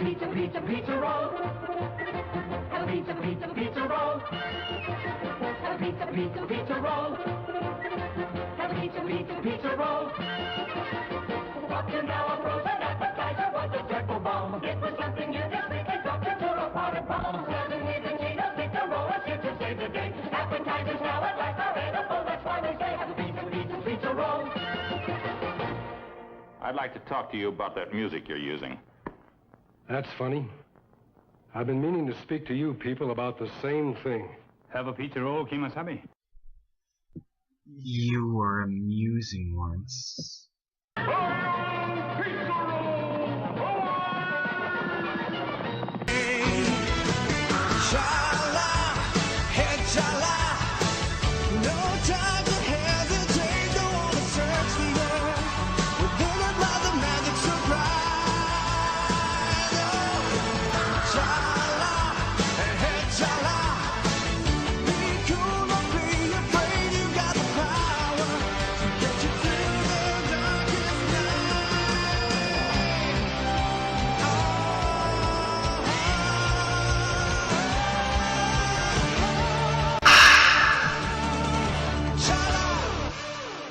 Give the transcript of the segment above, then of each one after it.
pizza, pizza, pizza roll. Have a pizza, pizza, pizza roll. Have a pizza, pizza, pizza roll. Have a pizza, pizza, pizza roll. Up to now a frozen appetizer was a dreadful bomb. It was something you just quickly dropped into a potted palm. Serving with a cheetah, pizza roll, a chip to save the day. Appetizers now at last are edible, that's why they say have a pizza, pizza, pizza roll. I'd like to talk to you about that music you're using. That's funny. I've been meaning to speak to you people about the same thing. Have a pizza roll, Kimasabi. You were amusing once.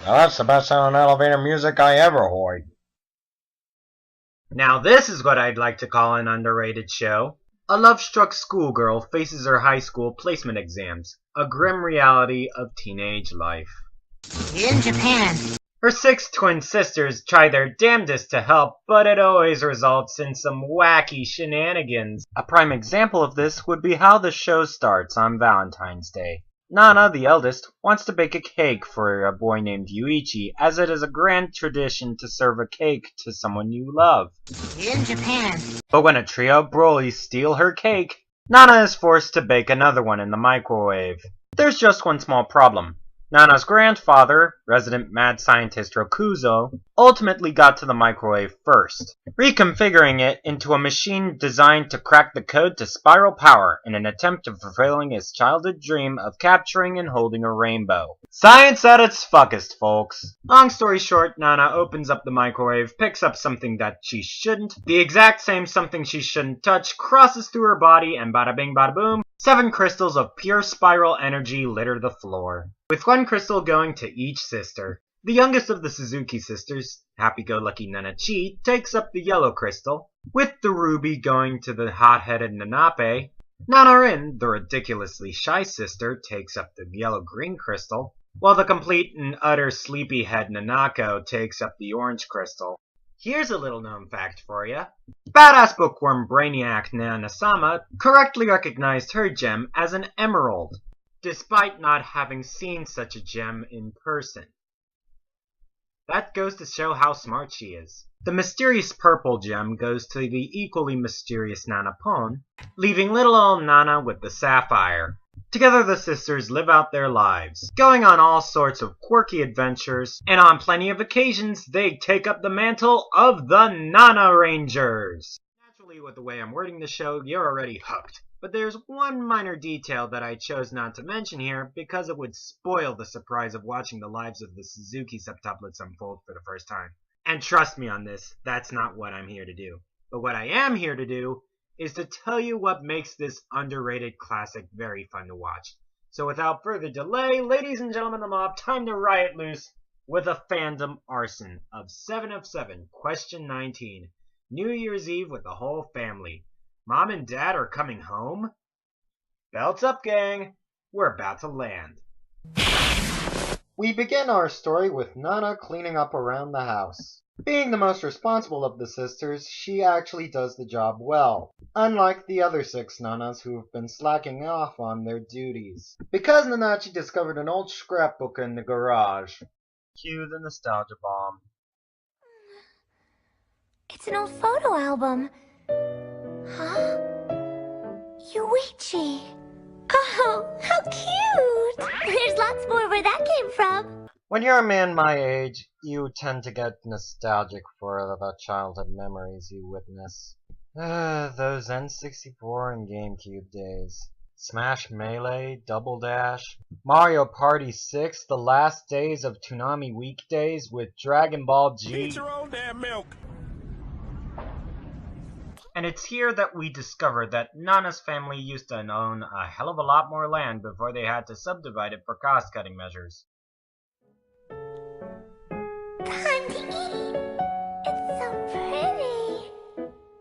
Now that's the best sounding elevator music I ever heard. Now this is what I'd like to call an underrated show. A love-struck schoolgirl faces her high school placement exams. A grim reality of teenage life. In Japan. Her 6 twin sisters try their damnedest to help, but it always results in some wacky shenanigans. A prime example of this would be how the show starts on Valentine's Day. Nana, the eldest, wants to bake a cake for a boy named Yuichi, as it is a grand tradition to serve a cake to someone you love. In Japan. But when a trio of Broly's steal her cake, Nana is forced to bake another one in the microwave. There's just one small problem. Nana's grandfather, resident mad scientist Rokuzo, ultimately got to the microwave first, reconfiguring it into a machine designed to crack the code to spiral power in an attempt of fulfilling his childhood dream of capturing and holding a rainbow. Science at its fuckest, folks. Long story short, Nana opens up the microwave, picks up something that she shouldn't, the exact same something she shouldn't touch, crosses through her body, and bada bing bada boom, 7 crystals of pure spiral energy litter the floor, with 1 crystal going to each sister. The youngest of the Suzuki sisters, happy-go-lucky Nanachi, takes up the yellow crystal, with the ruby going to the hot-headed Nanape. Nanarin, the ridiculously shy sister, takes up the yellow-green crystal, while the complete and utter sleepyhead Nanako takes up the orange crystal. Here's a little-known fact for ya. Badass bookworm brainiac Nanasama correctly recognized her gem as an emerald, despite not having seen such a gem in person. That goes to show how smart she is. The mysterious purple gem goes to the equally mysterious Nanapon, leaving little old Nana with the sapphire. Together the sisters live out their lives, going on all sorts of quirky adventures, and on plenty of occasions they take up the mantle of the Nana Rangers. Naturally, with the way I'm wording the show, you're already hooked. But there's one minor detail that I chose not to mention here because it would spoil the surprise of watching the lives of the Suzuki septuplets unfold for the first time. And trust me on this, that's not what I'm here to do. But what I am here to do is to tell you what makes this underrated classic very fun to watch. So without further delay, ladies and gentlemen of the mob, time to riot loose with a Fandom Arson of 7 of 7, question 19. New Year's Eve with the whole family. Mom and Dad are coming home? Belts up, gang. We're about to land. We begin our story with Nana cleaning up around the house. Being the most responsible of the sisters, she actually does the job well, unlike the other 6 Nanas who've been slacking off on their duties. Because Nanachi discovered an old scrapbook in the garage. Cue the nostalgia bomb. It's an old photo album. Huh? Yuichi. Oh, how cute! There's lots more where that came from. When you're a man my age, you tend to get nostalgic for the childhood memories you witness. Those N64 and GameCube days. Smash Melee, Double Dash, Mario Party 6, the last days of Toonami weekdays with Dragon Ball G. Eat your own damn milk. And it's here that we discover that Nana's family used to own a hell of a lot more land before they had to subdivide it for cost-cutting measures. Time to eat. It's so pretty.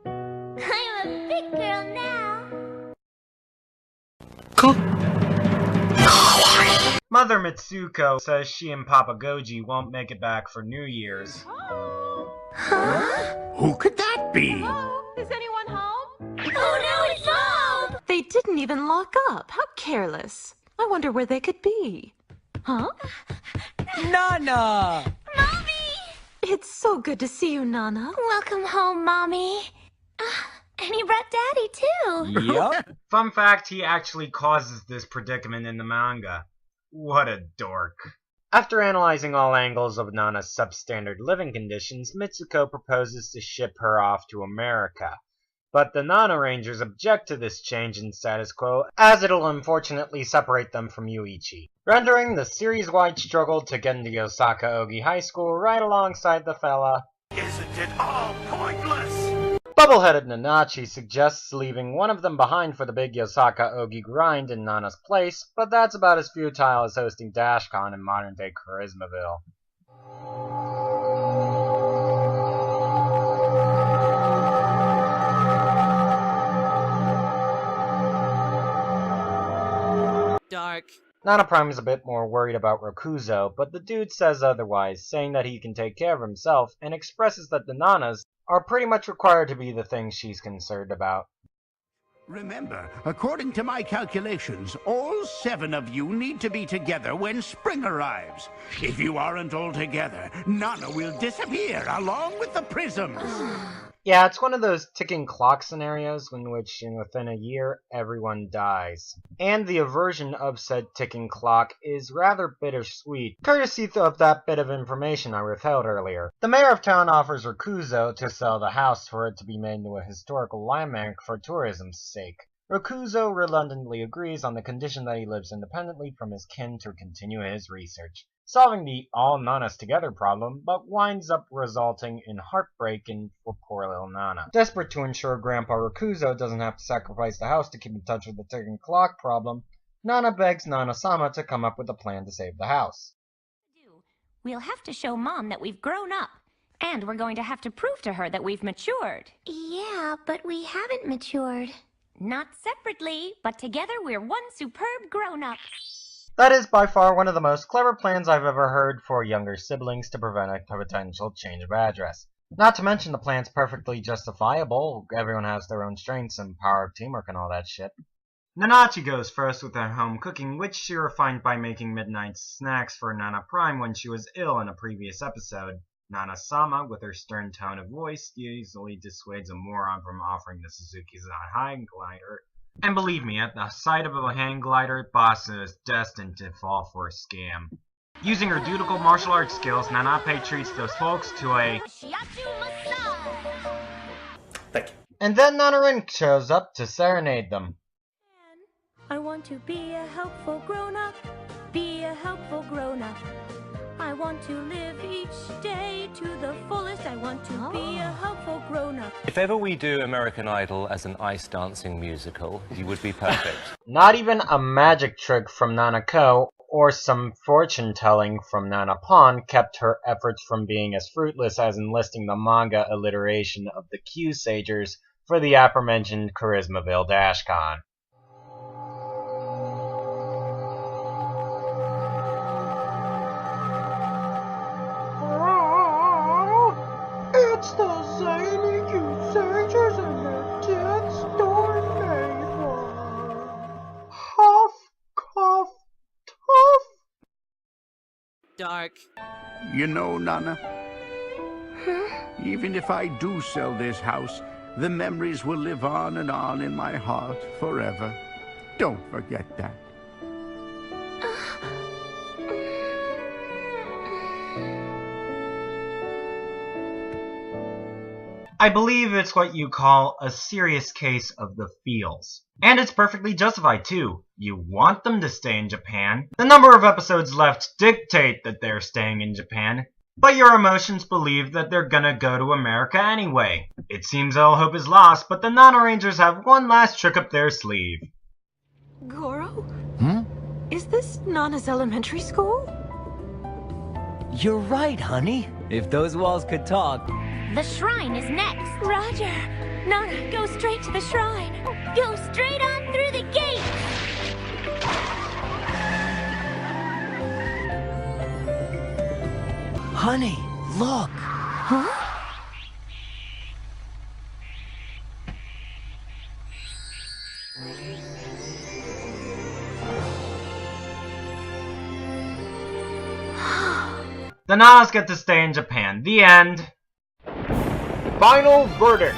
I'm a big girl now. Mother Mitsuko says she and Papa Goji won't make it back for New Year's. Huh? Who could that be? Hello? Is anyone home? Oh no, it's Mom! They didn't even lock up. How careless. I wonder where they could be. Huh? Nana! Mommy! It's so good to see you, Nana. Welcome home, Mommy. And he brought Daddy, too. Yup. Fun fact, he actually causes this predicament in the manga. What a dork. After analyzing all angles of Nana's substandard living conditions, Mitsuko proposes to ship her off to America. But the Nana Rangers object to this change in status quo, as it'll unfortunately separate them from Yuichi, rendering the series-wide struggle to get into Osaka Ogi High School right alongside the fella. Isn't it all pointless? Bubble-headed Nanachi suggests leaving one of them behind for the big Osaka Ogi grind in Nana's place, but that's about as futile as hosting DashCon in modern-day Charismaville. Dark. Nana Prime is a bit more worried about Rokuzo, but the dude says otherwise, saying that he can take care of himself, and expresses that the Nanas are pretty much required to be the things she's concerned about. Remember, according to my calculations, all 7 of you need to be together when spring arrives. If you aren't all together, Nana will disappear along with the prisms. Yeah, it's one of those ticking clock scenarios in which, within a year, everyone dies. And the aversion of said ticking clock is rather bittersweet, courtesy of that bit of information I withheld earlier. The mayor of town offers Rokuzo to sell the house for it to be made into a historical landmark for tourism's sake. Rokuzo reluctantly agrees on the condition that he lives independently from his kin to continue his research, solving the all Nanas together problem, but winds up resulting in heartbreak for poor little Nana. Desperate to ensure Grandpa Rokuzo doesn't have to sacrifice the house to keep in touch with the ticking clock problem, Nana begs Nana-sama to come up with a plan to save the house. We'll have to show Mom that we've grown up, and we're going to have to prove to her that we've matured. Yeah, but we haven't matured. Not separately, but together we're one superb grown-up. That is by far one of the most clever plans I've ever heard for younger siblings to prevent a potential change of address. Not to mention the plan's perfectly justifiable. Everyone has their own strengths and power of teamwork and all that shit. Nanachi goes first with her home cooking, which she refined by making midnight snacks for Nana Prime when she was ill in a previous episode. Nana-sama, with her stern tone of voice, easily dissuades a moron from offering the Suzuki's hang glider. And believe me, at the sight of a hang glider, Basa is destined to fall for a scam. Using her dutiful martial arts skills, Nanape treats those folks to a Thank you. and then Nanarin shows up to serenade them. I want to be a helpful grown-up, be a helpful grown-up. I want to live each day to the fullest. I want to be a helpful grown-up. If ever we do American Idol as an ice dancing musical, you would be perfect. Not even a magic trick from Nanako or some fortune-telling from Nana Pon kept her efforts from being as fruitless as enlisting the manga alliteration of the Q-Sagers for the aforementioned Charismaville DashCon. It's the zany Q-Sagers and the death storm neighbor. Huff, cough, tough. Dark. You know, Nana, even if I do sell this house, the memories will live on and on in my heart forever. Don't forget that. I believe it's what you call a serious case of the feels. And it's perfectly justified too. You want them to stay in Japan. The number of episodes left dictate that they're staying in Japan. But your emotions believe that they're gonna go to America anyway. It seems all hope is lost, but the Nana Rangers have one last trick up their sleeve. Goro? Is this Nana's elementary school? You're right, honey. If those walls could talk. The shrine is next. Roger. Nana, go straight to the shrine. Go straight on through the gate. Honey, look. Huh? The Nanas get to stay in Japan. The end. Final verdict.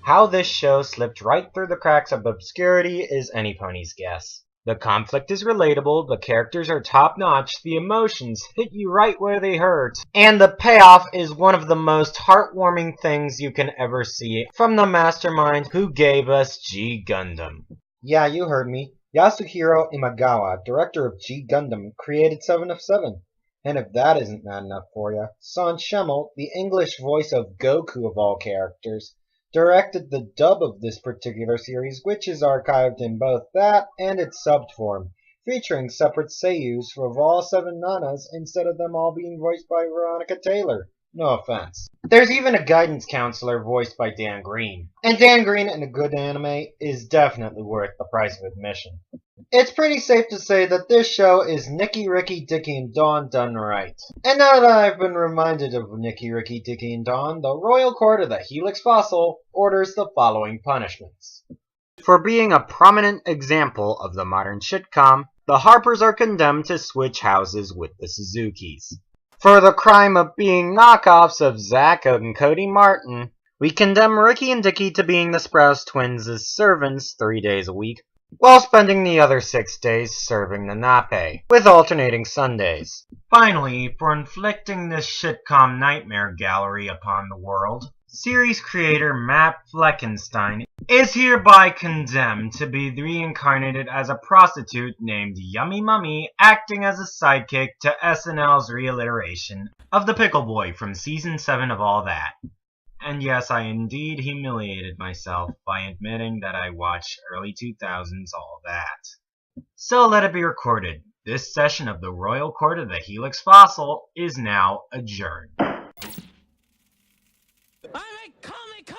How this show slipped right through the cracks of obscurity is any pony's guess. The conflict is relatable, the characters are top-notch, the emotions hit you right where they hurt, and the payoff is one of the most heartwarming things you can ever see from the mastermind who gave us G Gundam. Yeah, you heard me. Yasuhiro Imagawa, director of G Gundam, created 7 of 7. And if that isn't bad enough for you, Son Schemmel, the English voice of Goku of all characters, directed the dub of this particular series, which is archived in both that and its subbed form, featuring separate seiyus for all 7 Nanas instead of them all being voiced by Veronica Taylor. No offense. There's even a guidance counselor voiced by Dan Green. And Dan Green in a good anime is definitely worth the price of admission. It's pretty safe to say that this show is Nicky, Ricky, Dicky, and Dawn done right. And now that I've been reminded of Nicky, Ricky, Dicky, and Dawn, the Royal Court of the Helix Fossil orders the following punishments. For being a prominent example of the modern shitcom, the Harpers are condemned to switch houses with the Suzukis. For the crime of being knockoffs of Zack and Cody Martin, we condemn Ricky and Dicky to being the Sprouse twins as servants 3 days a week, while spending the other 6 days serving the nappe, with alternating Sundays. Finally, for inflicting this shitcom nightmare gallery upon the world, series creator Matt Fleckenstein is hereby condemned to be reincarnated as a prostitute named Yummy Mummy, acting as a sidekick to SNL's reiteration of the Pickle Boy from Season 7 of All That. And yes, I indeed humiliated myself by admitting that I watched early 2000s All That. So let it be recorded, this session of the Royal Court of the Helix Fossil is now adjourned. I'm at Comic-Con!